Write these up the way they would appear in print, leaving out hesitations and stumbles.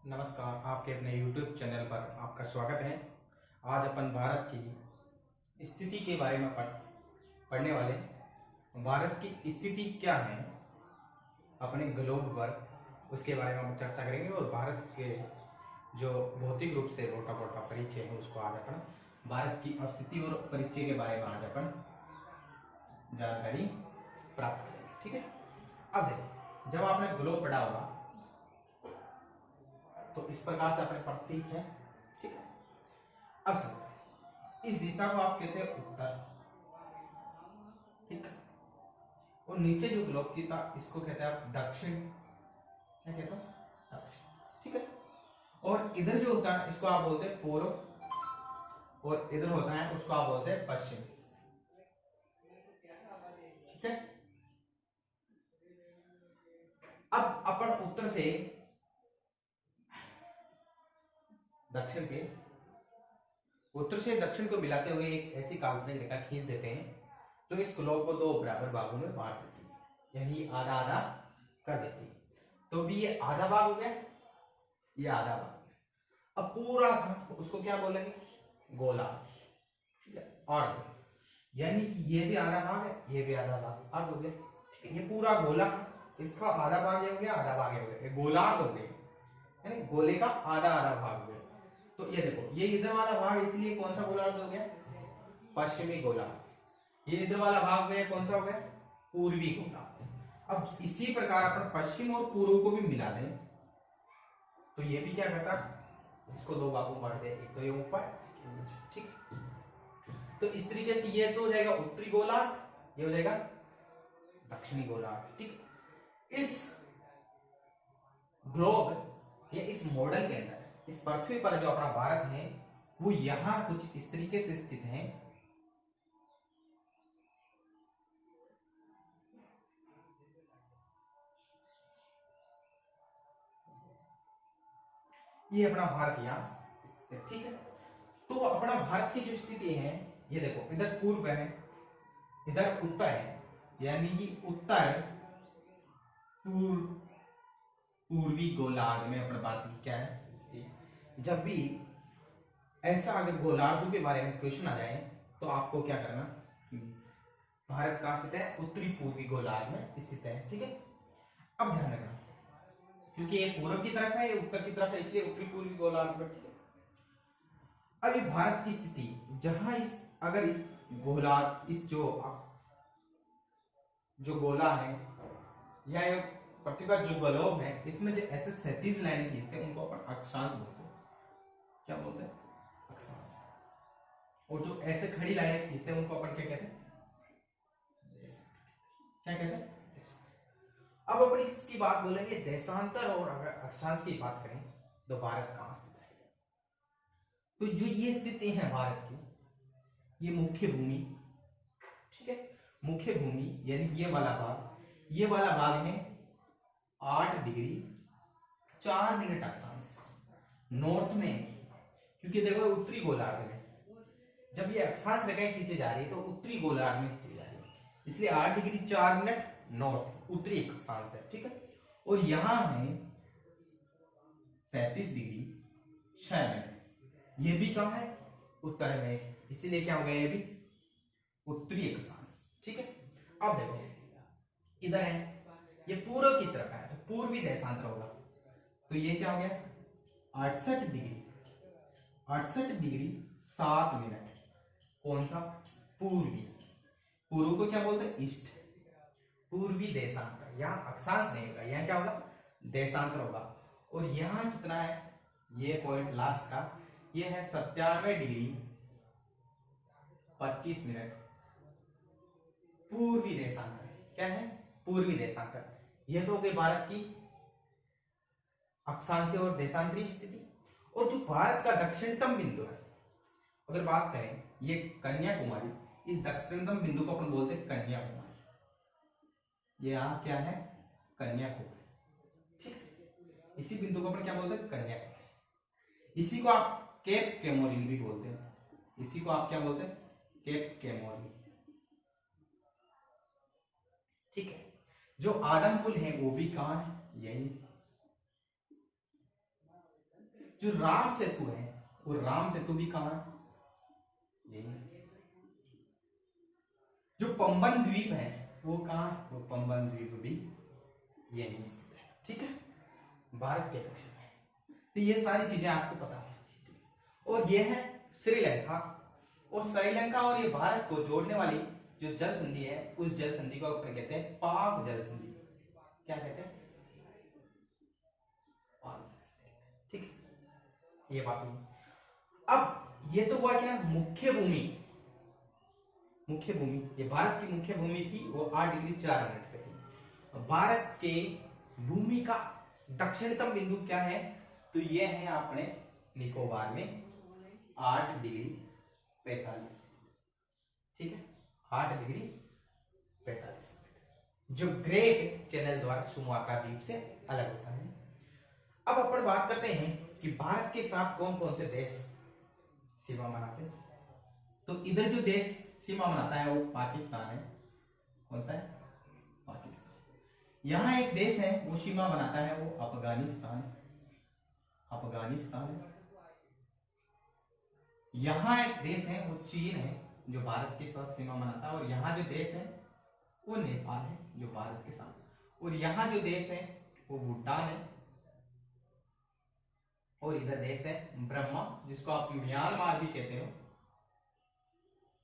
नमस्कार, आपके अपने YouTube चैनल पर आपका स्वागत है। आज अपन भारत की स्थिति के बारे में पढ़ने वाले हैं। भारत की स्थिति क्या है अपने ग्लोब पर, उसके बारे में हम चर्चा करेंगे। और भारत के जो भौतिक रूप से मोटा मोटा परिचय है उसको आज अपन भारत की स्थिति और परिचय के बारे में आज अपन जानकारी प्राप्त करेंगे। ठीक है, अब देखो, जब आपने ग्लोब पढ़ा होगा तो इस प्रकार से अपने प्रतीक है। ठीक है, अब सुनो, इस दिशा को आप कहते हैं उत्तर। ठीक, और नीचे जो ग्लोब की था इसको कहते हैं आप दक्षिण। क्या कहते हैं? दक्षिण। ठीक है, और इधर जो होता है इसको आप बोलते हैं पूर्व, और इधर होता है उसको आप बोलते हैं पश्चिम। ठीक है, अब अपन उत्तर से दक्षिण के उत्तर से दक्षिण को मिलाते हुए एक ऐसी काल्पनिक रेखा खींच देते हैं जो इस ग्लोब को दो बराबर भागों में बांट देती है, यानी आधा आधा कर देती है। तो भी ये आधा भाग हो गया, ये आधा भाग। अब पूरा था उसको क्या बोलेंगे? गोला। ठीक है, और यानी कि ये भी आधा भाग है, ये भी आधा भाग, अर्ध हो गया। ठीक है, ये पूरा गोला, इसका आधा भाग ये हो गया, आधा भाग ये हो गया, ये गोलार्ध हो गया, यानी गोले का आधा आधा भाग हो गया। तो ये देखो, ये इधर वाला भाग, इसलिए कौन सा गोलार्ध हो गया? पश्चिमी गोलार्ध। ये इधर वाला भाग गया, कौन सा हो गया? पूर्वी गोलार्ध। अब इसी प्रकार अपन पश्चिम और पूर्व को भी मिला दें तो ये भी क्या करता है, इसको दो भागों में बांट दे, एक तो ये ऊपर, एक ये नीचे। ठीक है, तो इस तरीके से ये तो हो जाएगा उत्तरी गोलार्ध, ये हो जाएगा दक्षिणी गोलार्ध। ठीक है, इस ग्लोब या इस मॉडल के अंदर इस पृथ्वी पर जो अपना भारत है वो यहां कुछ इस तरीके से स्थित है। ये अपना भारत यहाँ स्थित है। ठीक है, तो अपना भारत की जो स्थिति है, ये देखो, इधर पूर्व है, इधर उत्तर है, यानी कि उत्तर पूर्वी गोलार्ध में अपना भारत की क्या है स्थिति। जब भी ऐसा अगर गोलार्धों के बारे में क्वेश्चन आ जाए तो आपको क्या करना, भारत कहाँ स्थित है? उत्तरी पूर्वी गोलार्ध में स्थित है। ठीक है, अब ध्यान रखना, क्योंकि ये पूर्व की तरफ है, ये उत्तर की तरफ है, इसलिए उत्तरी पूर्वी गोलार्ध में। ठीक है, अब ये भारत की स्थिति जहां इस अगर इस गोलार्ध, इस जो गोला है या ये पृथ्वी का जो ग्लोब है, इसमें जो ऐसे 37 लाइनें खींचते हैं उनको अपन अक्षांश बोलते हैं। क्या बोलते हैं? अक्षांश। और जो ऐसे खड़ी लाइनें खींचते हैं उनको अपन क्या कहते हैं? क्या कहते हैं? अब अपन इसकी बात बोलेंगे देशांतर, और अगर अक्षांश की बात करें तो भारत कहां स्थित है? तो जो ये स्थिति है भारत की, ये मुख्य भूमि। ठीक है, मुख्य भूमि यानी ये वाला भाग है 8 डिग्री 4 मिनट अक्षांश नॉर्थ में, क्योंकि देखो उत्तरी गोलार्ध में जब ये अक्षांश रेखाएं खींची जा रही है तो उत्तरी गोलार्ध में खींची जा रही है, इसलिए 8 डिग्री 4 मिनट नॉर्थ उत्तरी अक्षांश है। ठीक है, और यहां है 37 डिग्री 6 मिनट, ये भी कम है उत्तर में, इसीलिए क्या हो गया, ये भी उत्तरी अक्षांश। ठीक है, अब देखो, इधर है, ये पूर्व की तरफ है तो पूर्वी देशांतर होगा, तो ये क्या हो गया 68 डिग्री 7 मिनट। कौन सा? पूर्वी। पूर्व को क्या बोलते हैं? ईस्ट। पूर्वी देशांतर, यहाँ अक्षांश नहीं होगा, यहाँ क्या होगा? देशांतर होगा। और यहाँ कितना है, ये पॉइंट लास्ट का, ये है 97 डिग्री 25 मिनट। पूर्वी देशांतर क्या है? पूर्वी देशांतर। यह तो हो गई भारत की अक्षांशीय और देशांतरीय स्थिति। और जो भारत का दक्षिणतम बिंदु है, अगर बात करें, ये कन्याकुमारी, इस दक्षिणतम बिंदु को अपन बोलते हैं कन्याकुमारी। ये यहां क्या है? कन्याकुमारी। ठीक, इसी बिंदु को अपन क्या बोलते हैं? कन्याकुमारी। इसी को आप केप केमोरिन भी बोलते हैं, इसी को आप क्या बोलते हैं? Cap Comorin. ठीक है, जो आदम पुल है वो भी कहां है? यही जो राम सेतु है वो राम सेतु भी कहां है, यही। जो पंबन द्वीप है वो कहां, वो पंबन द्वीप भी यही स्थित है, ठीक है, भारत के दक्षिण में। तो ये सारी चीजें आपको पता होनी चाहिए। और ये है श्रीलंका, और श्रीलंका और ये भारत को जोड़ने वाली जो जल संधि है उस जल संधि को अपन कहते हैं पाक जल संधि। क्या कहते हैं, पाक जल संधि, ठीक है, ये बात हुई। अब ये तो हुआ क्या, मुख्य भूमि, मुख्य भूमि, ये भारत की मुख्य भूमि थी, वो 8 डिग्री 4 मिनट पे थी। भारत के भूमि का दक्षिणतम बिंदु क्या है, तो ये है अपने निकोबार में 8 डिग्री 45, ठीक है, 8 डिग्री 45 मिनट, जो ग्रेट चैनल द्वारा सुमात्रा द्वीप से अलग होता है। अब अपन बात करते हैं कि भारत के साथ कौन कौन से देश सीमा मनाते हैं। तो इधर जो देश सीमा मनाता है वो पाकिस्तान है। कौन सा है, पाकिस्तान। यहां एक देश है वो सीमा बनाता है, वो अफगानिस्तान, अफगानिस्तान। यहां एक देश है वो चीन है जो भारत के साथ सीमा मनाता है, और यहाँ जो देश है वो नेपाल है जो भारत के साथ, और यहाँ जो देश है वो भूटान है, और इधर देश है ब्रह्मा जिसको आप म्यांमार भी कहते हो,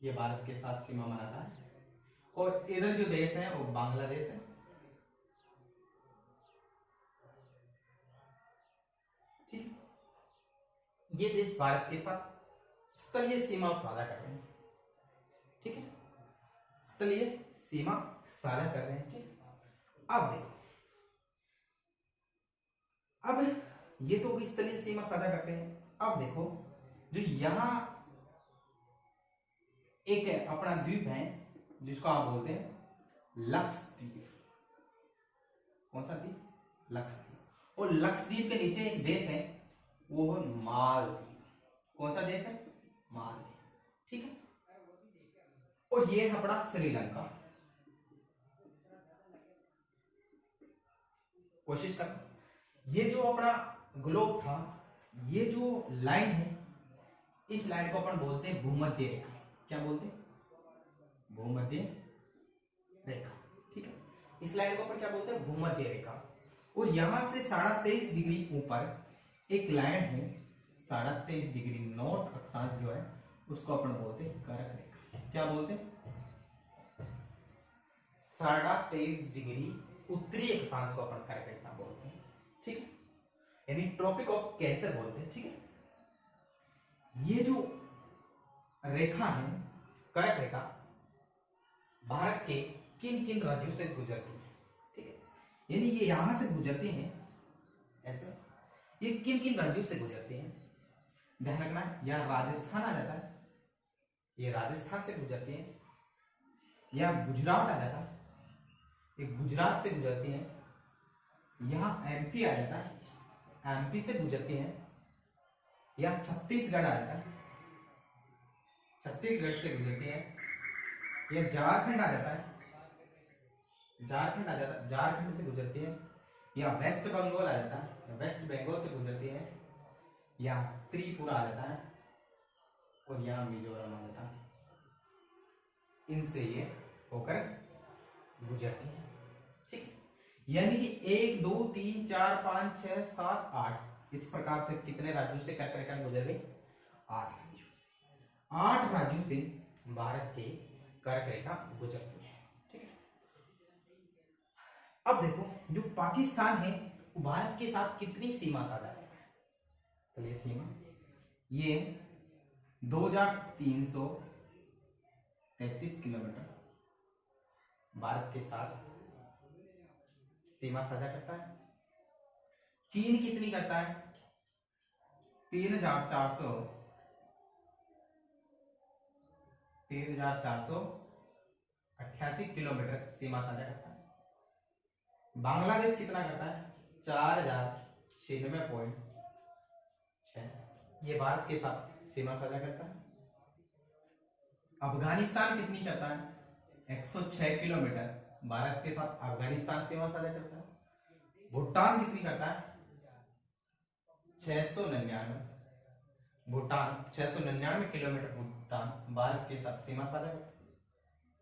ये भारत के साथ सीमा मनाता है, और इधर जो देश है वो बांग्लादेश है, ठीक। ये देश भारत के साथ स्थलीय सीमा साझा कर रहे हैं, ठीक है, स्थलीय सीमा साझा कर रहे हैं, ठीक। अब देखो, अब ये तो स्थलीय सीमा साझा करते हैं। अब देखो जो यहां एक अपना द्वीप है जिसको आप बोलते हैं लक्षद्वीप। कौन सा द्वीप, लक्षद्वीप। और लक्षद्वीप के नीचे एक देश है वो है मालदीव। कौन सा देश है, मालदीव, ठीक है। और ये है अपना श्रीलंका। कोशिश कर, ये जो अपना ग्लोब था, ये जो लाइन है इस लाइन को अपन बोलते हैं भूमध्य रेखा। क्या बोलते हैं, भूमध्य रेखा, ठीक है। इस लाइन को अपन क्या बोलते हैं, भूमध्य रेखा। और यहां से 23.5 डिग्री ऊपर एक लाइन है 23.5 डिग्री नॉर्थ अक्षांश जो है उसको अपन बोलते हैं कर्क रेखा। क्या बोलते हैं, 23.5 डिग्री उत्तरी अक्षांश को अपन कर्क रेखा बोलते हैं, ठीक है, यानी ट्रॉपिक ऑफ कैंसर बोलते हैं, ठीक है। ये जो रेखा है कर्क रेखा भारत के किन किन राज्यों से गुजरती है, ठीक है, यानी ये यहां से गुजरती हैं ऐसे, ये किन किन राज्यों से गुजरती हैं, ध्यान रखना। या राजस्थान आ जाता है, ये राजस्थान से गुजरती है, या गुजरात आ जाता है, ये गुजरात से गुजरती है, यहां एमपी आ जाता है, एमपी से गुजरती है, या छत्तीसगढ़ आ जाता है, छत्तीसगढ़ से गुजरती है, या झारखंड आ जाता है, झारखंड आ जाता है, झारखंड से गुजरती है, या वेस्ट बंगाल आ जाता है, वेस्ट बंगाल से गुजरती है, या त्रिपुरा आ जाता है, और या मिजोरम आ जाता है। इनसे ये होकर गुजरती है, ठीक है। यानी कि 1 2 3 4 5 6 7 8 इस प्रकार से कितने राज्यों से कर्क रेखा गुजर गई, 8 राज्यों से। 8 राज्यों से भारत के कर्क रेखा गुजरती है, ठीक है। अब देखो जो पाकिस्तान है वो भारत के साथ कितनी सीमा साझा करता है, तो ये सीमा ये 2333 किलोमीटर भारत के साथ सीमा साझा करता है। चीन कितनी करता है, 3,488 किलोमीटर सीमा साझा करता है। बांग्लादेश कितना करता है, 4,096.6, ये भारत के साथ सीमा साझा करता है। अफगानिस्तान कितनी करता है, 106 किलोमीटर भारत के साथ अफगानिस्तान सीमा साझा करता है। भूटान कितनी करता है, 699, भूटान 699 किलोमीटर भूटान भारत के साथ सीमा साझा करता है।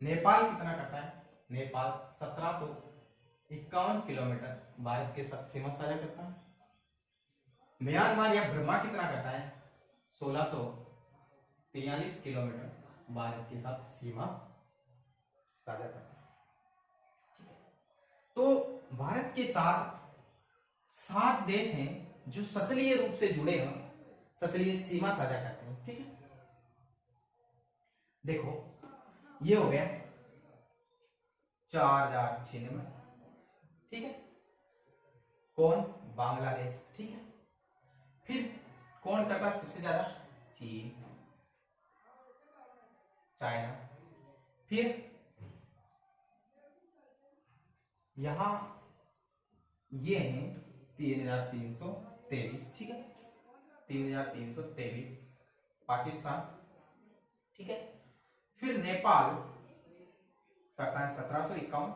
नेपाल कितना करता है? नेपाल 1751 किलोमीटर भारत के साथ सीमा साझा करता है। म्यांमार या बर्मा कितना करता है? 1643 किलोमीटर भारत के साथ सीमा साझा करता है। ठीक है, तो भारत के साथ 7 देश हैं जो सतलीय रूप से जुड़े हैं, सतलीय सीमा साझा करते हैं। ठीक है, देखो ये हो गया 4096। ठीक है, कौन? बांग्लादेश। ठीक है, फिर कौन करता है सबसे ज्यादा? चीन, चाइना। फिर यहां ये है 3323। ठीक है, 3323 पाकिस्तान। ठीक है, फिर नेपाल करता है 1751,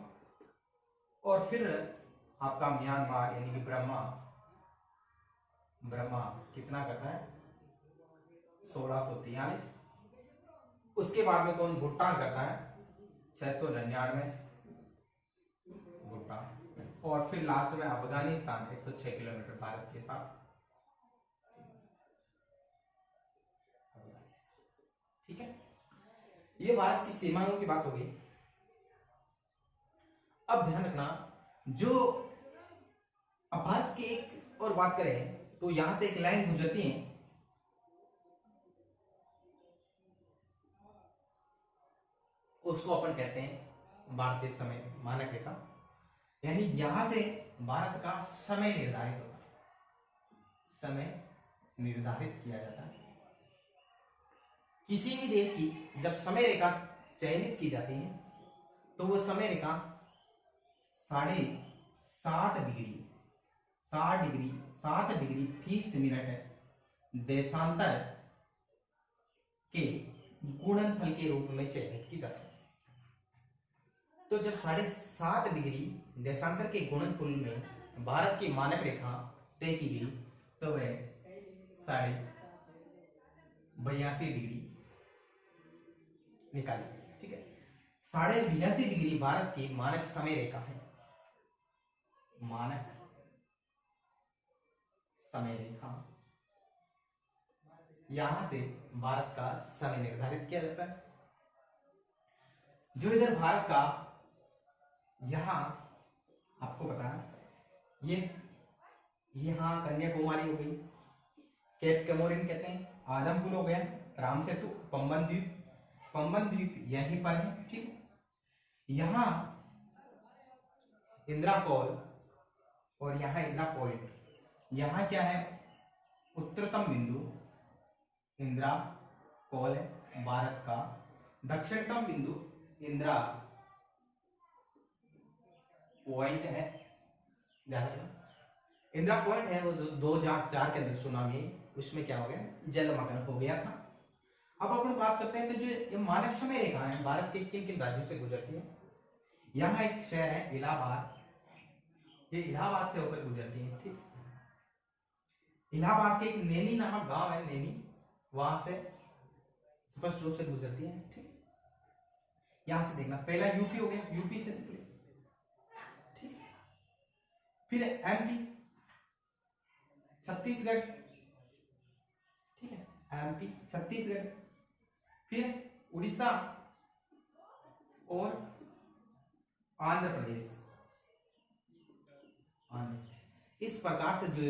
और फिर आपका म्यांमार यानी कि ब्रह्मा कितना करता है? 1643। उसके बाद में कौन? भूटान करता है 699 भूटान, और फिर लास्ट में अफगानिस्तान 106 किलोमीटर भारत के साथ। ठीक है, ये भारत की सीमाओं की बात हो गई। अब ध्यान रखना, जो अब भारत की एक और बात करें तो यहां से एक लाइन गुजरती है, उसको अपन कहते हैं भारतीय समय मानक रेखा। यानी यहां से भारत का समय निर्धारित होता है, समय निर्धारित किया जाता है। किसी भी देश की जब समय रेखा चयनित की जाती है तो वो समय रेखा 7.30 देशांतर के गुणनफल के रूप में चयनित की जाती है। तो जब 7.5 देशांतर के गुणनफल में भारत की मानक रेखा तय की गई तो वह 82.5 निकाली गई। ठीक है, 82.5 भारत की मानक समय रेखा है, मानक समय रेखा। यहां से भारत का समय निर्धारित किया जाता है। जो इधर भारत का, यहां आपको पता है ये यहां कन्याकुमारी हो गई, केप कैमोरिन कहते हैं, आदमपुर हो गया, राम सेतु, पंबन द्वीप यहीं पर है। ठीक, यहां इंदिरा कॉल और यहां इंदिरा पॉइंट, यहां क्या है? उत्तरतम बिंदु इंदिरा कॉल है भारत का, दक्षिणतम बिंदु इंदिरा पॉइंट है। इंदिरा पॉइंट है वो 2004 के अंदर सुनामी, उसमें क्या हो गया? जलमग्न हो गया था। अब अपन बात करते हैं कि जो ये मानक समय रेखा है भारत के किन किन राज्यों से गुजरती है। यहाँ एक शहर है इलाहाबाद, ये इलाहाबाद से होकर गुजरती है। ठीक, इलाहाबाद के एक नैनी नामक गांव है, नैनी, वहां से स्पष्ट रूप से गुजरती है। ठीक, यहां से देखना, पहला यूपी हो गया, यूपी से निकले। ठीक, फिर एमपी, छत्तीसगढ़। ठीक है, एमपी छत्तीसगढ़, फिर उड़ीसा और आंध्र प्रदेश। इस प्रकार से जो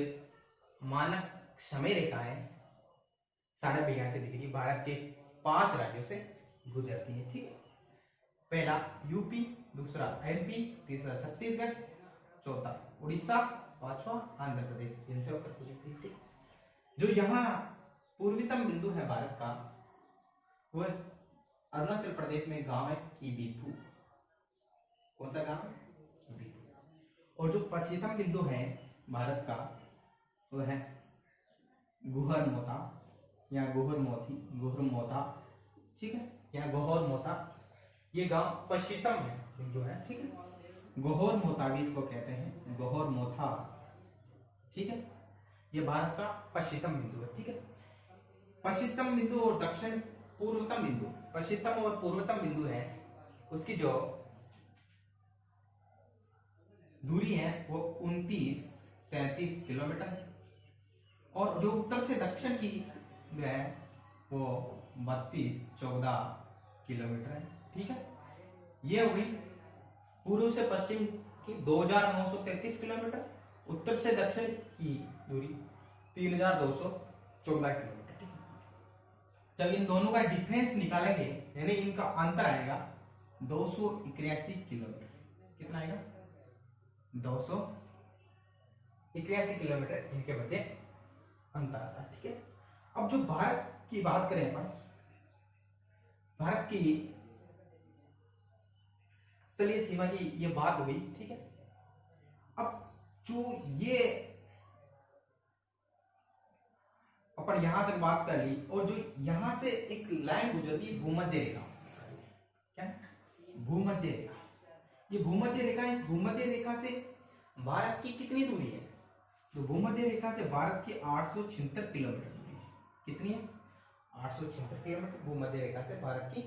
मानक समय रेखा है 82.5 भारत के 5 राज्यों से गुजरती है। ठीक है, पहला यूपी, दूसरा एमपी, तीसरा छत्तीसगढ़, चौथा उड़ीसा, पांचवा आंध्र प्रदेश, जिनसे होकर गुजरती है। ठीक, जो यहाँ पूर्वीतम बिंदु है भारत का, वह अरुणाचल प्रदेश में गांव है कीबीथू। कौन सा गांव है? कीबीथू। और जो पश्चिमतम बिंदु है भारत का, वह है गुहरमोता या गुहरमोता। ठीक है, यहाँ गोहरमोता, ये गांव पश्चिमतम बिंदु है। ठीक है, गोहरमोता भी इसको कहते हैं, गोहरमोता। ठीक है, ये भारत का पश्चिमतम बिंदु है, ठीक है। पश्चिमतम बिंदु और दक्षिण पूर्वतम बिंदु, पश्चिमतम और पूर्वतम बिंदु है, उसकी जो दूरी है वो 29-33 किलोमीटर है, और जो उत्तर से दक्षिण की है वो 32-14 किलोमीटर है, ठीक है। ये हो गई पूर्व से पश्चिम की 2933 किलोमीटर, उत्तर से दक्षिण की दूरी 3214 किलोमीटर, ठीक है। जब इन दोनों का डिफरेंस निकालेंगे, यानी इनका अंतर आएगा 281 किलोमीटर। कितना आएगा? 281 किलोमीटर इनके मध्य अंतर आता है, ठीक है। अब जो भारत की बात करें अपन, भारत की स्थलीय सीमा की ये बात हो गई, ठीक है। अब जो ये अपन यहां तक बात कर ली, और जो यहां से एक लाइन गुजरती है भूमध्य रेखा, क्या भूमध्य रेखा, ये भूमध्य रेखा, इस भूमध्य रेखा से भारत की कितनी दूरी है? तो भूमध्य रेखा से भारत की 876 किलोमीटर दूरी है। कितनी है? 876 किलोमीटर भूमध्य रेखा से भारत की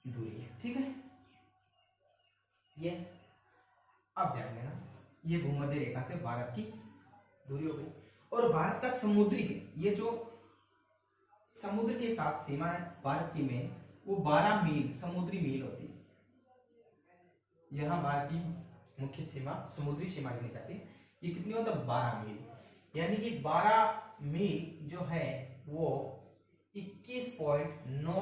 दूरी है, ठीक है। ये अब ध्यान देना, ये भूमध्य रेखा से भारत की दूरी हो गई। और भारत का समुद्री, ये जो समुद्र के साथ सीमा है भारत की में, वो 12 मील समुद्री मील होती है। यहां भारत की मुख्य सीमा समुद्री सीमा गिनी जाती है। ये कितनी होता है? 12 मील, यानी कि 12 मील जो है वो 21.9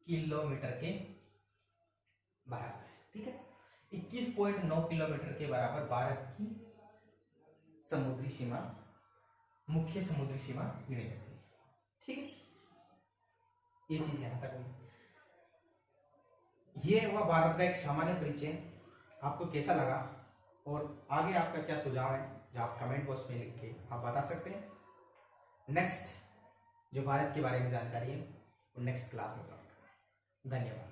किलोमीटर के बराबर है, ठीक है। 21.9 किलोमीटर के बराबर भारत की समुद्री सीमा, मुख्य समुद्री सीमा गिनी जाती है, ठीक है। ये चीज यहां तक हुई। ये हुआ भारत का एक सामान्य परिचय। आपको कैसा लगा और आगे आपका क्या सुझाव है, जो आप कमेंट बॉक्स में लिख के आप बता सकते हैं। नेक्स्ट जो भारत के बारे में जानकारी है वो नेक्स्ट क्लास में करूंगा। धन्यवाद।